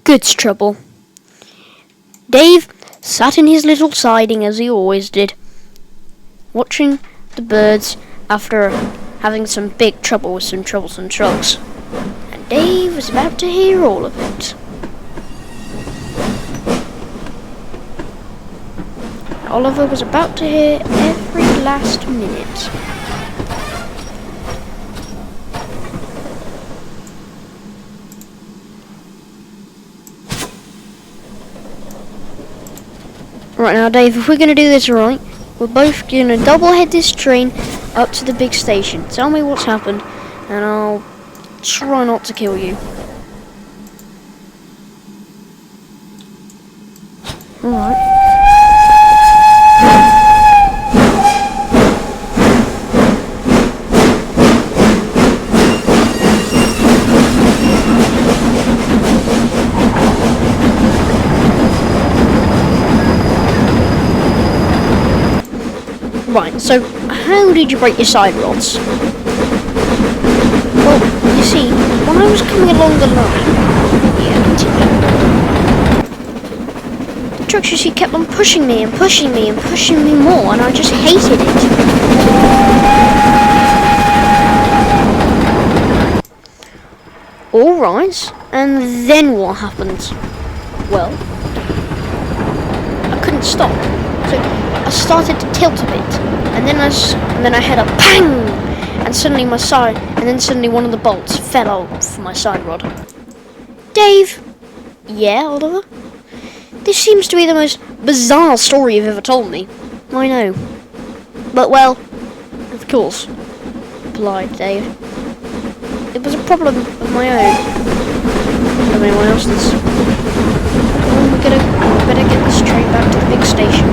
goods Trouble. Dave sat in his little siding as he always did, watching the birds after having some big trouble with some troublesome trucks. And Dave was about to hear all of it. Oliver was about to hear every last minute. Right now, Dave, if we're going to do this right, we're both going to double head this train up to the big station. Tell me what's happened, and I'll try not to kill you. Alright. Right, so how did you break your side rods? Well, you see, when I was coming along the line, the trucks, you see, kept on pushing me and pushing me and pushing me more, and I just hated it. Alright, and then what happened? Well, I couldn't stop. So I started to tilt a bit, and then I had a bang, and suddenly one of the bolts fell off my side rod. Dave? Yeah, Oliver? This seems to be the most bizarre story you've ever told me. I know. But well, of course, replied Dave. It was a problem of my own. Of anyone else's. We better get this train back to the big station.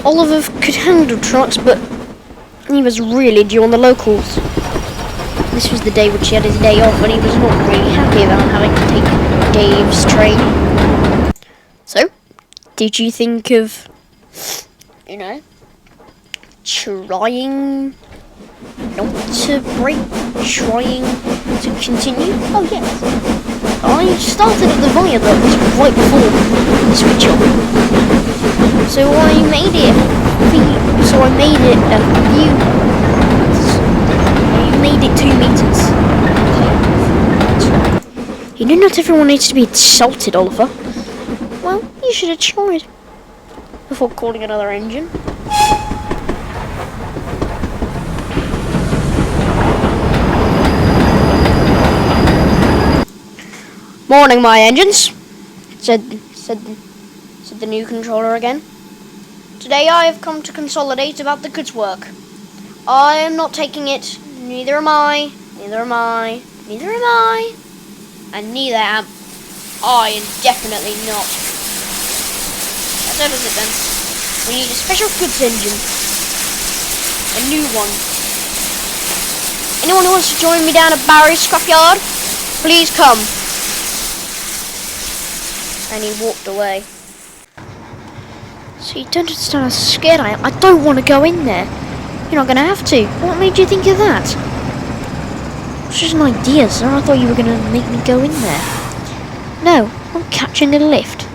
Oliver could handle trucks, but he was really due on the locals. This was the day which he had his day off, and he was not really happy about having to take Dave's train. So, did you think of, trying not to break, trying to continue? Oh yes. I started at the viaduct right before the switch on. So I made it a few I made it 2 meters. Okay. You know not everyone needs to be insulted, Oliver. Well, you should have tried before calling another engine. Morning, my engines, said the new controller again. Today I have come to consolidate about the goods work. I am not taking it, neither am I, and neither am I indefinitely not. That settles it then. We need a special goods engine. A new one. Anyone who wants to join me down at Barry's scrapyard, please come. And he walked away. So you don't understand how scared I am. I don't want to go in there. You're not going to have to. What made you think of that? It's just an idea, sir. I thought you were going to make me go in there. No, I'm catching a lift.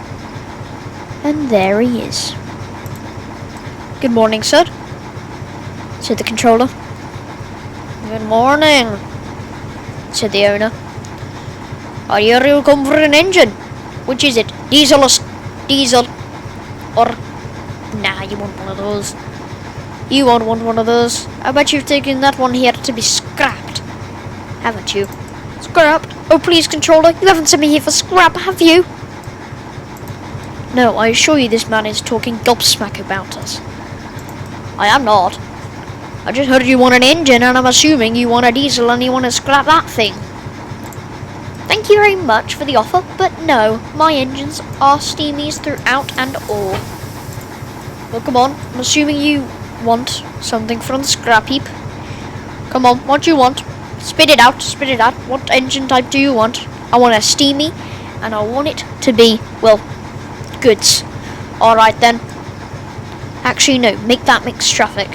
And there he is. Good morning, sir, said the controller. Good morning, said the owner. Are you real come for an engine? Which is it? Diesel or nah, you want one of those. You won't want one of those. I bet you've taken that one here to be scrapped, haven't you? Scrapped? Oh please, controller, you haven't sent me here for scrap, have you? No, I assure you this man is talking gobsmack about us. I am not. I just heard you want an engine, and I'm assuming you want a diesel and you want to scrap that thing. Thank you very much for the offer, but no, my engines are steamies throughout and all. Well, come on, I'm assuming you want something from the scrap heap. Come on, what do you want? Spit it out. What engine type do you want? I want a steamy, and I want it to be, well, goods. Alright then. Actually, no, make that mixed traffic.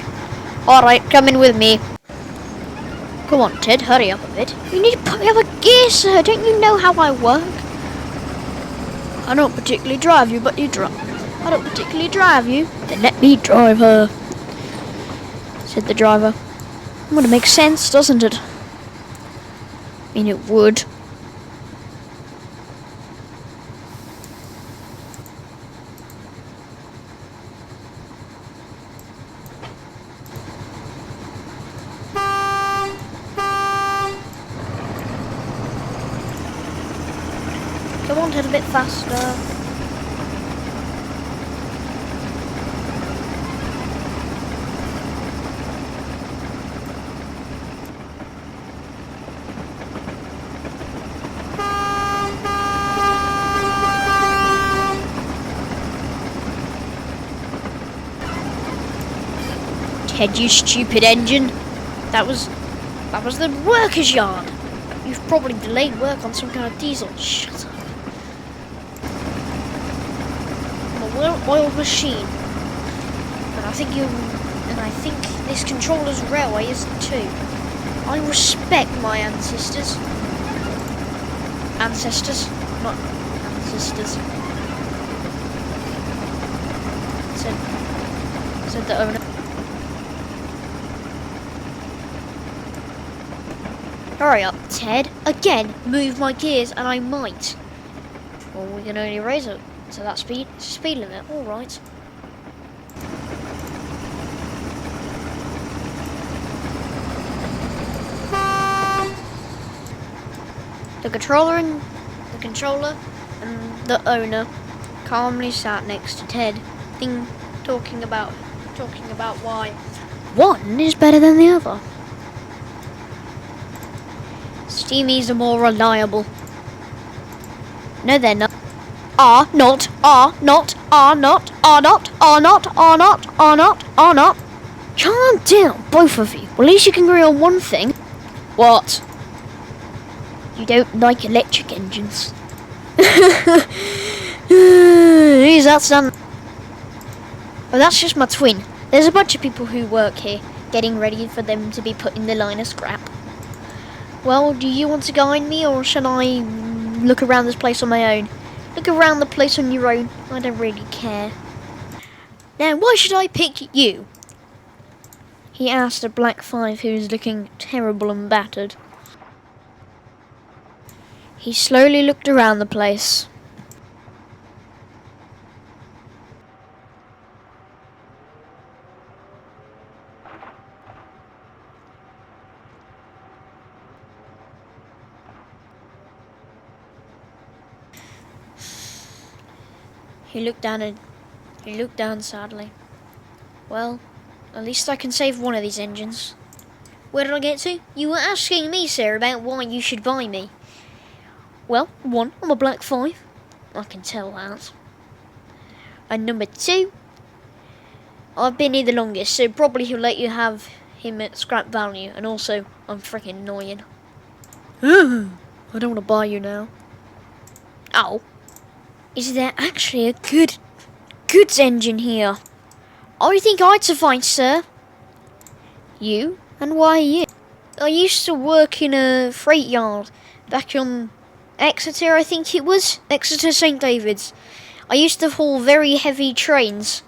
Alright, come in with me. Come on, Ted, hurry up a bit. You need to put me up a gear, sir. Don't you know how I work? I don't particularly drive you, but you drive. I don't particularly drive you. Then let me drive her, said the driver. Well, it makes sense, doesn't it? I mean, it would. Come on, Ted, a bit faster. Ted, you stupid engine. That was the workers' yard. You've probably delayed work on some kind of diesel. Shut up. I'm a well-oiled machine. And I think this controller's railway is too. I respect my ancestors. Ancestors, not ancestors. Said the owner. Hurry up, Ted. Again, move my gears and I might. Well, we can only raise it to that speed. Speed limit, alright. The controller and the owner calmly sat next to Ted, talking about why one is better than the other. Steamies are more reliable. No, they're not. Are not. Calm down, both of you. Well, at least you can agree on one thing. What? You don't like electric engines. Who's that son? Oh, that's just my twin. There's a bunch of people who work here, getting ready for them to be put in the line of scrap. Well, do you want to guide me, or shall I look around this place on my own? Look around the place on your own. I don't really care. Now, why should I pick you? He asked a black 5 who was looking terrible and battered. He slowly looked around the place. He looked down sadly. Well, at least I can save one of these engines. Where did I get to? You were asking me, sir, about why you should buy me. Well, 1, I'm a black 5. I can tell that. And number 2, I've been here the longest, so probably he'll let you have him at scrap value. And also, I'm freaking annoying. I don't want to buy you now. Oh. Is there actually a goods engine here? I think I'd suffice, sir. You? And why you? I used to work in a freight yard back on Exeter, I think it was. Exeter St. David's. I used to haul very heavy trains.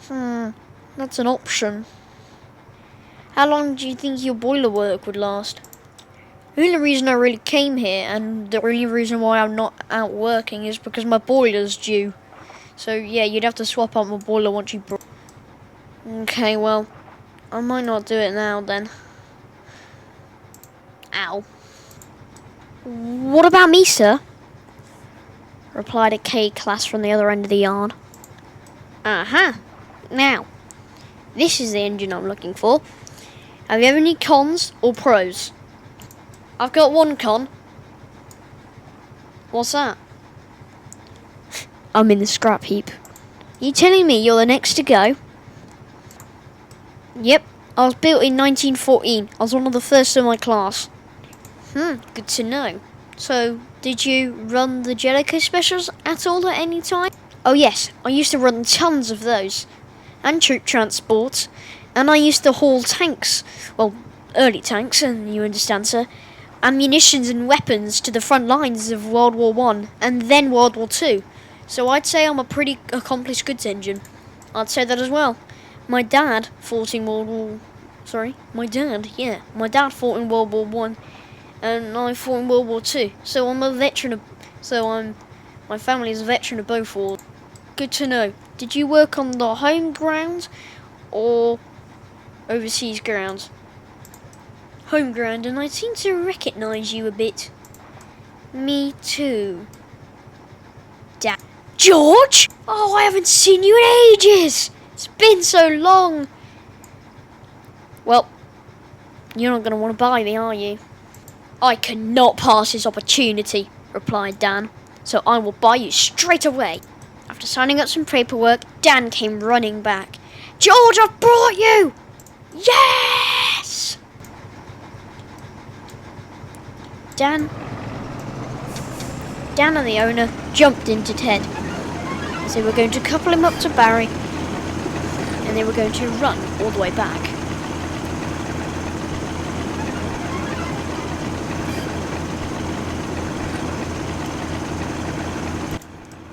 That's an option. How long do you think your boiler work would last? The only reason I really came here, and the only reason why I'm not out working, is because my boiler's due. So yeah, you'd have to swap out my boiler once you brought. Okay, well, I might not do it now then. Ow. What about me, sir? Replied a K-class from the other end of the yard. Uh-huh. Now, this is the engine I'm looking for. Have you any cons or pros? I've got one con. What's that? I'm in the scrap heap. You telling me you're the next to go? Yep, I was built in 1914. I was one of the first in my class. Good to know. So, did you run the Jellicoe specials at all at any time? Oh yes, I used to run tons of those. And troop transport. And I used to haul tanks. Well, early tanks, and you understand, sir, ammunitions and weapons to the front lines of World War One and then World War Two. So I'd say I'm a pretty accomplished goods engine. I'd say that as well. My dad fought in World War... Sorry? My dad fought in World War One and I fought in World War Two. So I'm a veteran of... My family is a veteran of both wars. Good to know. Did you work on the home grounds or overseas grounds? Home ground, and I seem to recognise you a bit. Me too. Dad. George! Oh, I haven't seen you in ages! It's been so long! Well, you're not going to want to buy me, are you? I cannot pass this opportunity, replied Dan, so I will buy you straight away. After signing up some paperwork, Dan came running back. George, I've brought you! Yes! Dan and the owner jumped into Ted as they were going to couple him up to Barry, and they were going to run all the way back.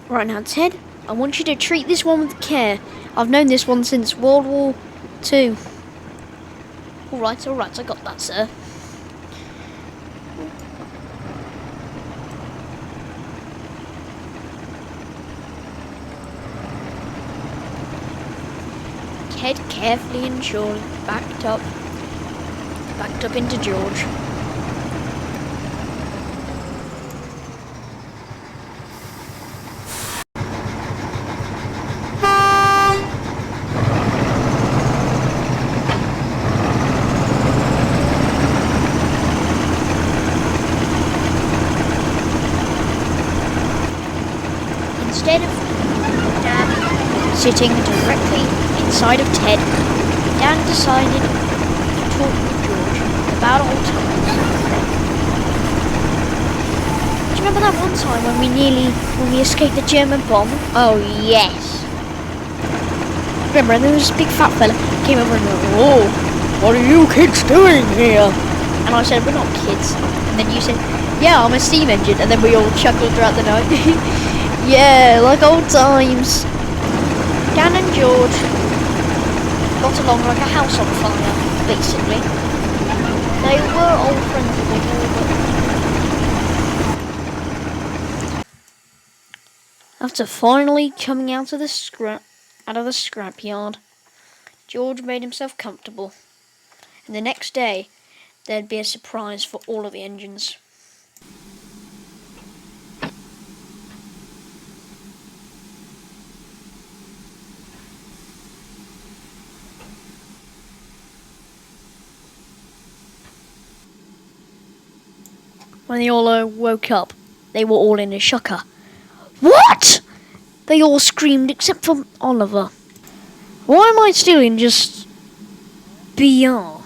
Right now, Ted, I want you to treat this one with care. I've known this one since World War II. Alright, I got that, sir. Ted carefully and surely backed up into George. Instead of Dan sitting directly inside of Ted, Dan decided to talk with George about old times. Do you remember that one time when we escaped the German bomb? Oh yes. Remember, there was this big fat fella came over and went, "Oh, what are you kids doing here?" And I said, "We're not kids." And then you said, "Yeah, I'm a steam engine." And then we all chuckled throughout the night. Yeah, like old times. Dan and George got along like a house on fire, basically. They were old friends of the After finally coming out of the scrapyard, George made himself comfortable. And the next day, there'd be a surprise for all of the engines. When they all woke up, they were all in a shocker. What? They all screamed except for Oliver. Why am I still in just BR?